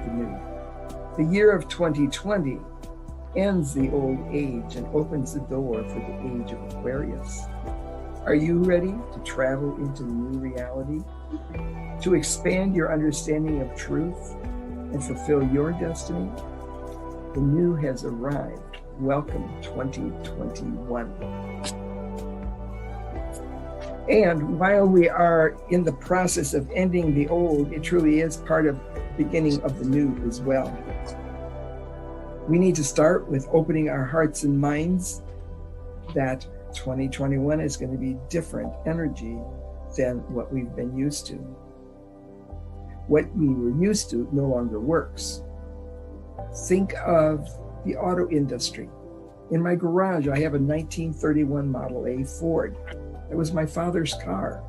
the new. The year of 2020 ends the old age and opens the door for the age of Aquarius. Are you ready to travel into the new reality? To expand your understanding of truth and fulfill your destiny? The new has arrived. Welcome 2021. And while we are in the process of ending the old, it truly is part of the beginning of the new as well. We need to start with opening our hearts and minds that 2021 is going to be different energy than what we've been used to. What we were used to no longer works. Think of the auto industry. In my garage, I have a 1931 Model A Ford. That was my father's car.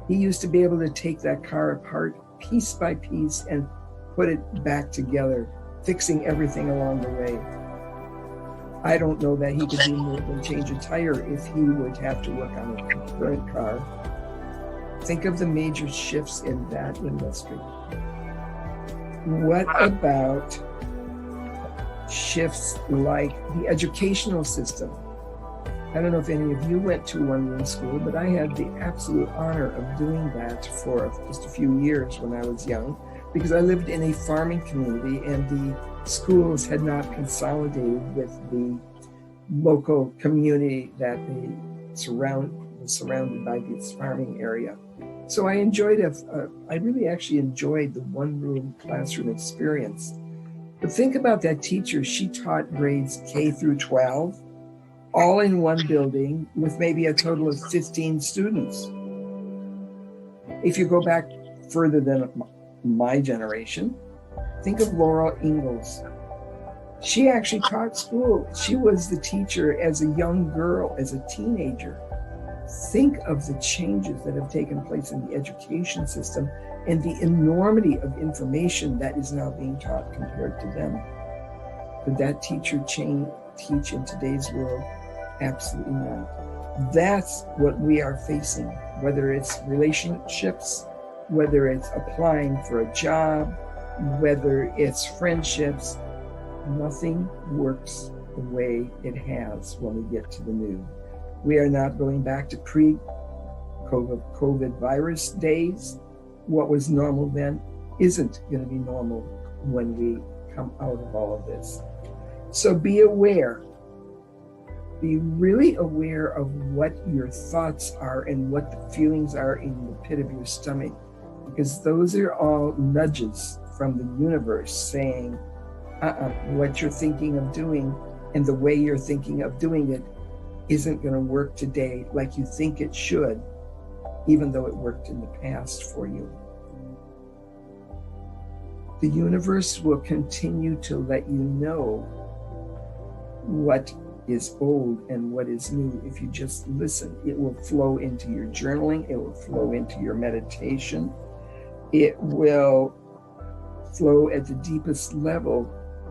He used to be able to take that car apart piece by piece and put it back together, fixing everything along the way. I don't know that he could do more than change a tire if he would have to work on a current car. Think of the major shifts in that industry. What about shifts like the educational system? I don't know if any of you went to one-room school, but I had the absolute honor of doing that for just a few years when I was young, because I lived in a farming community and the schools had not consolidated with the local community that was surrounded by this farming area. So I I really actually enjoyed the one-room classroom experience. But think about that teacher. She taught grades K through 12, all in one building with maybe a total of 15 students. If you go back further than my generation, think of Laura Ingalls. She actually taught school. She was the teacher as a young girl, as a teenager. Think of the changes that have taken place in the education system and the enormity of information that is now being taught compared to them. Could that teacher teach in today's world? Absolutely not. That's what we are facing, whether it's relationships, whether it's applying for a job, whether it's friendships. Nothing works the way it has when we get to the new. We are not going back to pre-COVID virus days. What was normal then isn't going to be normal when we come out of all of this. So be aware. Be really aware of what your thoughts are and what the feelings are in the pit of your stomach, because those are all nudges from the universe saying, what you're thinking of doing and the way you're thinking of doing it isn't going to work today like you think it should, even though it worked in the past for you. The universe will continue to let you know what is old and what is new if you just listen. It will flow into your journaling. It will flow into your meditation. It will flow at the deepest level.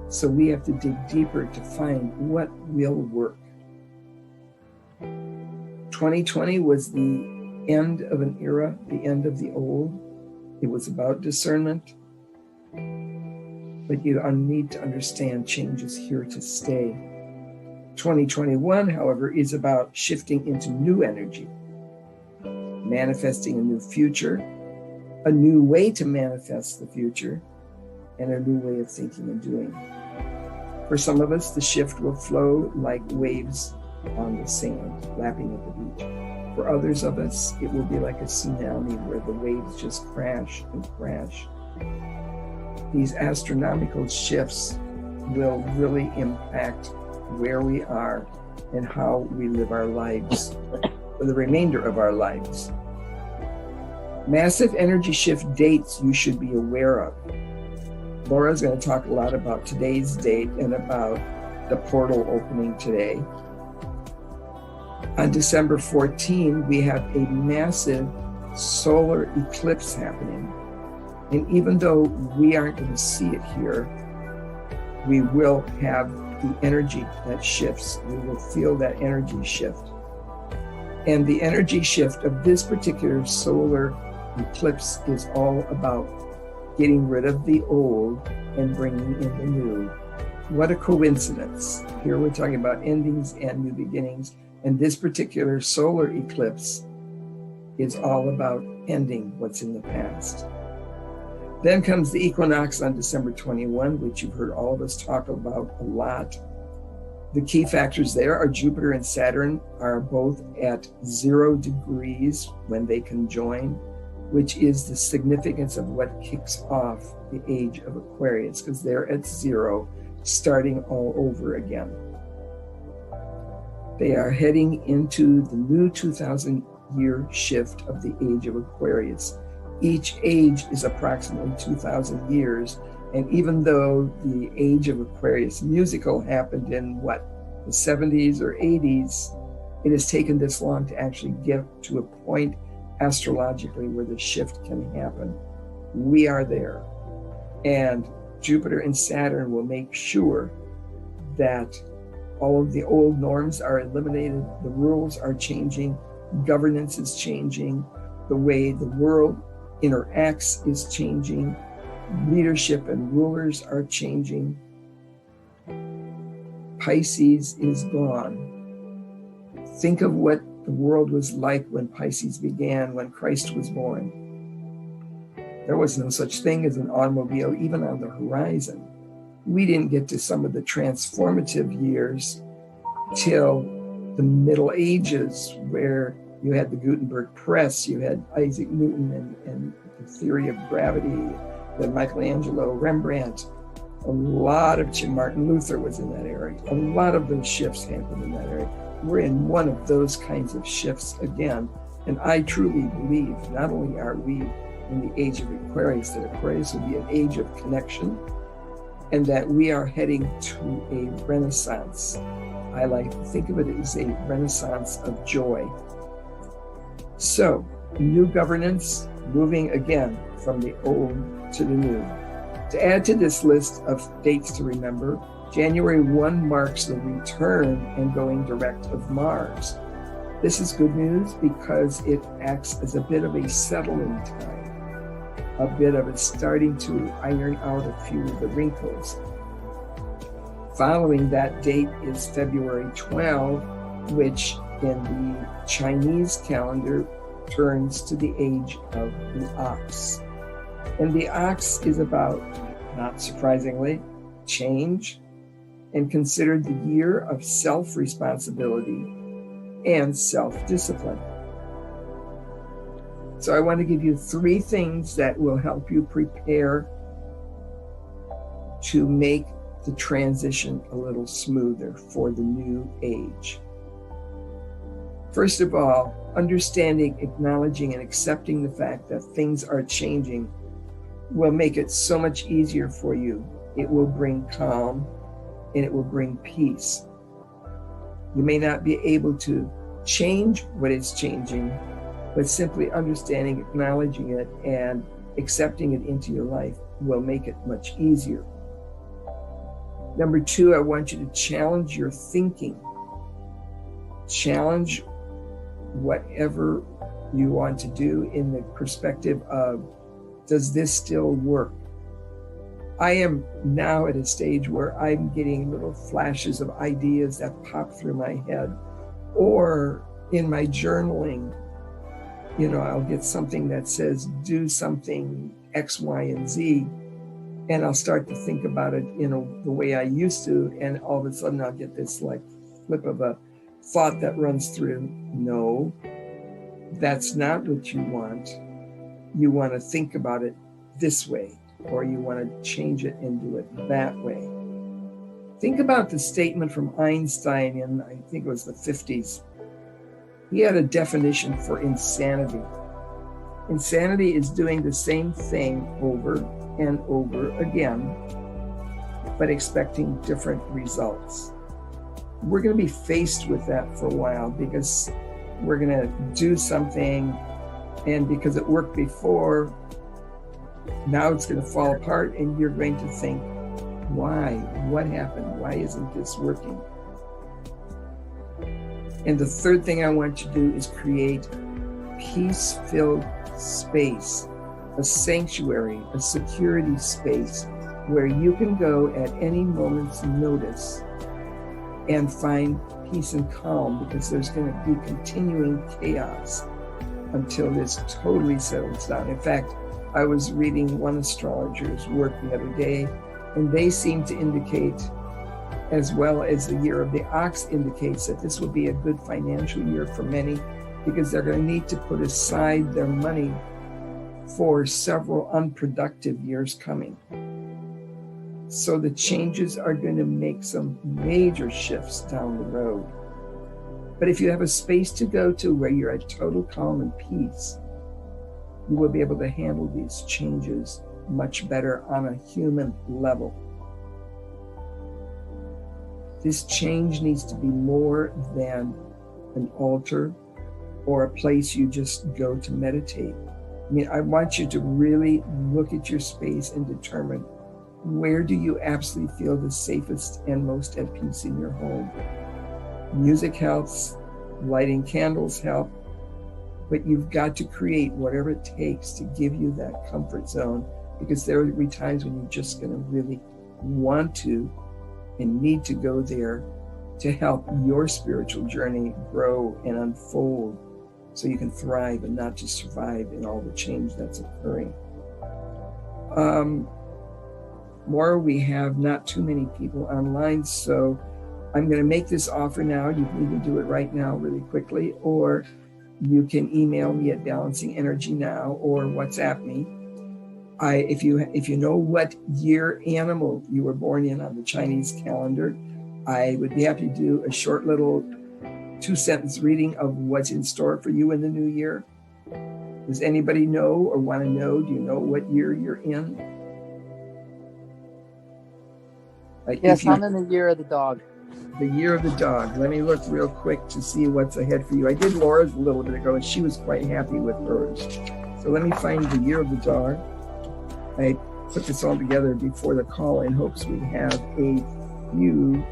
So we have to dig deeper to find what will work. 2020 was the end of an era, the end of the old. It was about discernment. But you need to understand change is here to stay. 2021, however, is about shifting into new energy, manifesting a new future, a new way to manifest the future, and a new way of thinking and doing. For some of us, the shift will flow like waves on the sand, lapping at the beach. For others of us, it will be like a tsunami where the waves just crash and crash. These astronomical shifts will really impact where we are and how we live our lives for the remainder of our lives. Massive energy shift dates you should be aware of. Laura's going to talk a lot about today's date and about the portal opening today. On December 14, we have a massive solar eclipse happening. And even though we aren't going to see it here, we will have the energy that shifts. We will feel that energy shift. And the energy shift of this particular solar eclipse is all about getting rid of the old and bringing in the new. What a coincidence. Here we're talking about endings and new beginnings, and this particular solar eclipse is all about ending what's in the past. Then comes the equinox on December 21, which you've heard all of us talk about a lot. The key factors there are Jupiter and Saturn are both at 0 degrees when they conjoin, which is the significance of what kicks off the age of Aquarius, because they're at 0, starting all over again. They are heading into the new 2,000-year shift of the age of Aquarius. Each age is approximately 2,000 years, and even though the age of Aquarius musical happened in, the 70s or 80s, it has taken this long to actually get to a point astrologically where the shift can happen. We are there. And Jupiter and Saturn will make sure that all of the old norms are eliminated, the rules are changing, governance is changing, the way the world interacts is changing, leadership and rulers are changing. Pisces is gone. Think of what the world was like when Pisces began, when Christ was born. There was no such thing as an automobile even on the horizon. We didn't get to some of the transformative years till the Middle Ages, where you had the Gutenberg press, you had Isaac Newton and the theory of gravity, then Michelangelo, Rembrandt, a lot of Martin Luther was in that area. A lot of those shifts happened in that area. We're in one of those kinds of shifts again. And I truly believe not only are we in the age of Aquarius, that Aquarius will be an age of connection, and that we are heading to a renaissance. I like to think of it as a renaissance of joy. So, new governance, moving again from the old to the new. To add to this list of dates to remember, January 1 marks the return and going direct of Mars. This is good news because it acts as a bit of a settling time, a bit of a starting to iron out a few of the wrinkles. Following that date is February 12, which in the Chinese calendar turns to the age of the ox. And the ox is about, not surprisingly, change, and considered the year of self-responsibility and self-discipline. So I want to give you 3 things that will help you prepare to make the transition a little smoother for the new age. First of all, understanding, acknowledging, and accepting the fact that things are changing will make it so much easier for you. It will bring calm and it will bring peace. You may not be able to change what is changing, but simply understanding, acknowledging it, and accepting it into your life will make it much easier. Number 2, I want you to challenge your thinking. Challenge whatever you want to do in the perspective of, does this still work? I am now at a stage where I'm getting little flashes of ideas that pop through my head, or in my journaling, I'll get something that says, do something X, Y, and Z, and I'll start to think about it, the way I used to, and all of a sudden I'll get this flip of a thought that runs through, no, that's not what you want. You want to think about it this way, or you want to change it and do it that way. Think about the statement from Einstein in, I think it was the 50s. He had a definition for insanity. Insanity is doing the same thing over and over again, but expecting different results. We're going to be faced with that for a while, because we're going to do something, and because it worked before, now it's going to fall apart, and you're going to think, why? What happened? Why isn't this working? And the third thing I want you to do is create peace-filled space, a sanctuary, a security space where you can go at any moment's notice and find peace and calm, because there's going to be continuing chaos until this totally settles down. In fact, I was reading one astrologer's work the other day, and they seem to indicate, as well as the year of the ox indicates, that this will be a good financial year for many, because they're going to need to put aside their money for several unproductive years coming. So the changes are going to make some major shifts down the road. But if you have a space to go to where you're at total calm and peace, you will be able to handle these changes much better on a human level. This change needs to be more than an altar or a place you just go to meditate. I mean, I want you to really look at your space and determine, where do you absolutely feel the safest and most at peace in your home? Music helps, lighting candles help, but you've got to create whatever it takes to give you that comfort zone, because there will be times when you're just going to really want to and need to go there to help your spiritual journey grow and unfold, so you can thrive and not just survive in all the change that's occurring. We have not too many people online, so I'm going to make this offer now. You can either do it right now really quickly, or you can email me at Balancing Energy Now, or WhatsApp me. If you know what year animal you were born in on the Chinese calendar, I would be happy to do a short little 2-sentence reading of what's in store for you in the new year. Does anybody know or want to know? Do you know what year you're in? Yes, I'm in the year of the dog. The year of the dog. Let me look real quick to see what's ahead for you. I did Laura's a little bit ago, and she was quite happy with hers. So let me find the year of the dog. I put this all together before the call in hopes we have a few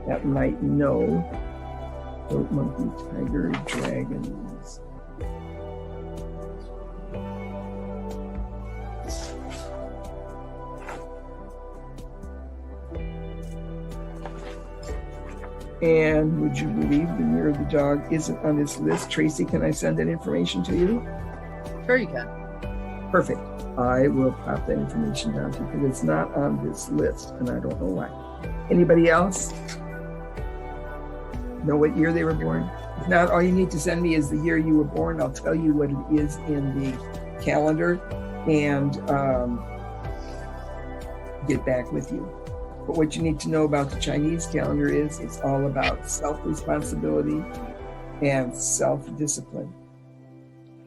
that might know. Goat, monkey, tiger, dragons. And would you believe the year of the dog isn't on this list? Tracy, can I send that information to you? Sure you can. Perfect. I will pop that information down to you, because it's not on this list, and I don't know why. Anybody else know what year they were born? If not, all you need to send me is the year you were born. I'll tell you what it is in the calendar and get back with you. But what you need to know about the Chinese calendar is it's all about self-responsibility and self-discipline.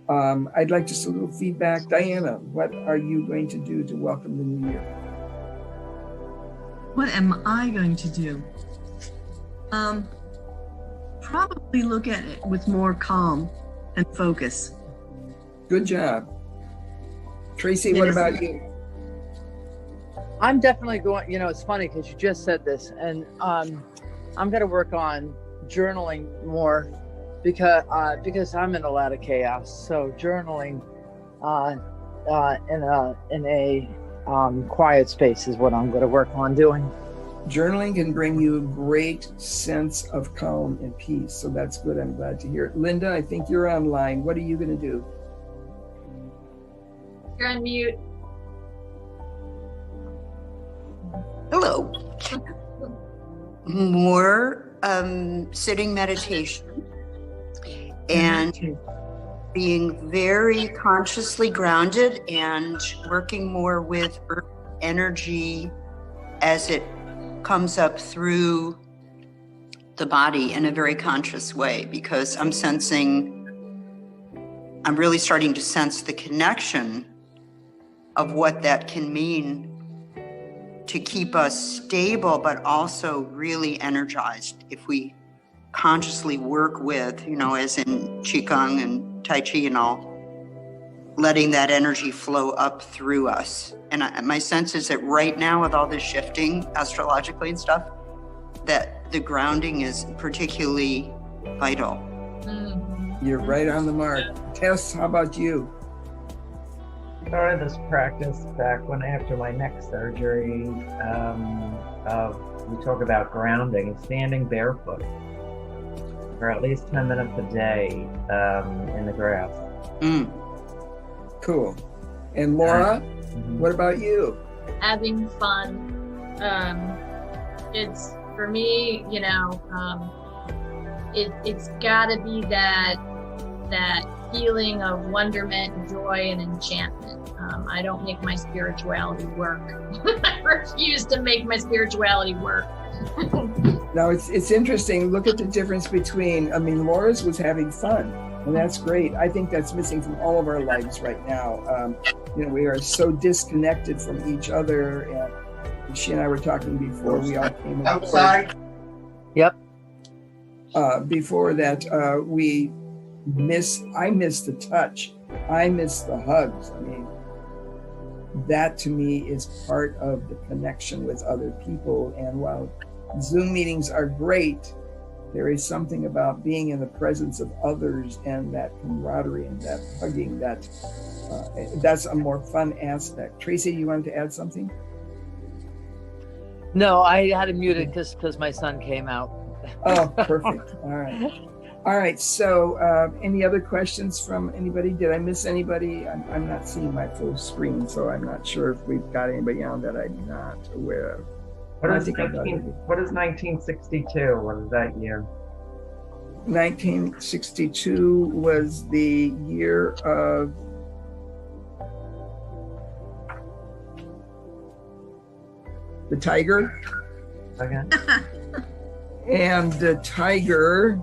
I'd like just a little feedback. Diana, what are you going to do to welcome the new year? What am I going to do? Probably look at it with more calm and focus. Good job. Tracy, what about you? I'm definitely going, it's funny because you just said this, and I'm going to work on journaling more because I'm in a lot of chaos. So journaling in a quiet space is what I'm going to work on doing. Journaling can bring you a great sense of calm and peace. So that's good. I'm glad to hear it. Linda, I think you're online. What are you going to do? You're on mute. Hello. More sitting meditation and being very consciously grounded and working more with earth energy as it comes up through the body in a very conscious way, because I'm really starting to sense the connection of what that can mean to keep us stable, but also really energized if we consciously work with, as in Qigong and Tai Chi and all, letting that energy flow up through us. And my sense is that right now, with all this shifting astrologically and stuff, that the grounding is particularly vital. You're right on the mark. Tess, how about you? started this practice back when after my neck surgery. We talk about grounding, standing barefoot for at least 10 minutes a day in the grass. Mm. Cool. And Laura, Mhm. what about you? Having fun. It's for me, it's got to be that feeling of wonderment, joy, and enchantment. I don't make my spirituality work. I refuse to make my spirituality work. Now it's interesting. Look at the difference between, Laura's was having fun, and that's great. I think that's missing from all of our lives right now. We are so disconnected from each other, and she and I were talking before we all came aboard. Yep. Before that, I miss the touch. I miss the hugs. That to me is part of the connection with other people. And while Zoom meetings are great, there is something about being in the presence of others and that camaraderie and that hugging, that's a more fun aspect. Tracy, you wanted to add something? No, I had it muted because my son came out. Oh, perfect. All right. So any other questions from anybody? Did I miss anybody? I'm not seeing my full screen, so I'm not sure if we've got anybody on that I'm not aware of. What is 1962? What is that year? 1962 was the year of the tiger. Okay. And the tiger,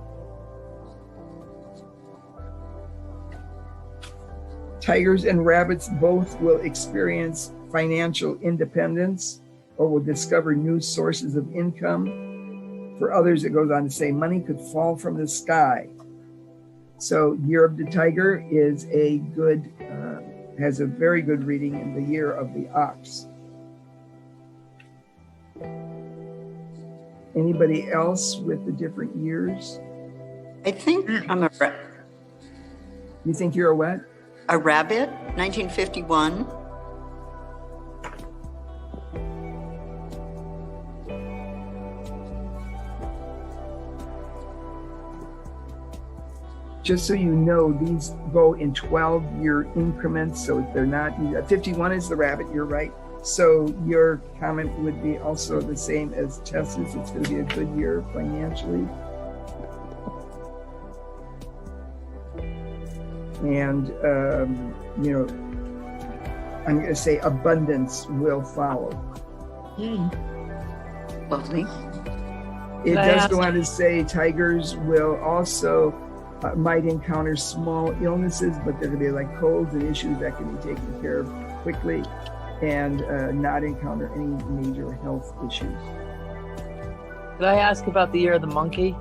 tigers and rabbits both will experience financial independence or will discover new sources of income. For others, it goes on to say money could fall from the sky. So Year of the Tiger is has a very good reading in the Year of the Ox. Anybody else with the different years? I think I'm You think you're a what? a rabbit, 1951. Just so you know, these go in 12-year increments, so they're not, 51 is the rabbit, you're right. So your comment would be also the same as Tessa's. It's going to be a good year financially. And, I'm going to say abundance will follow. Lovely. It Can I does ask- go on to say tigers will also might encounter small illnesses, but they're going to be like colds and issues that can be taken care of quickly and not encounter any major health issues. Did I ask about the year of the monkey?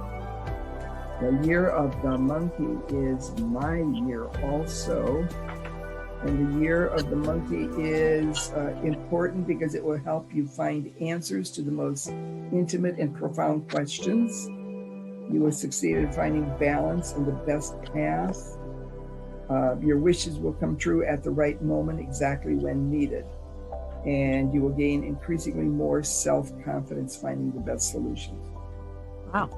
The Year of the Monkey is my year also. And the Year of the Monkey is important because it will help you find answers to the most intimate and profound questions. You will succeed in finding balance and the best path. Your wishes will come true at the right moment, exactly when needed. And you will gain increasingly more self-confidence finding the best solutions. Wow.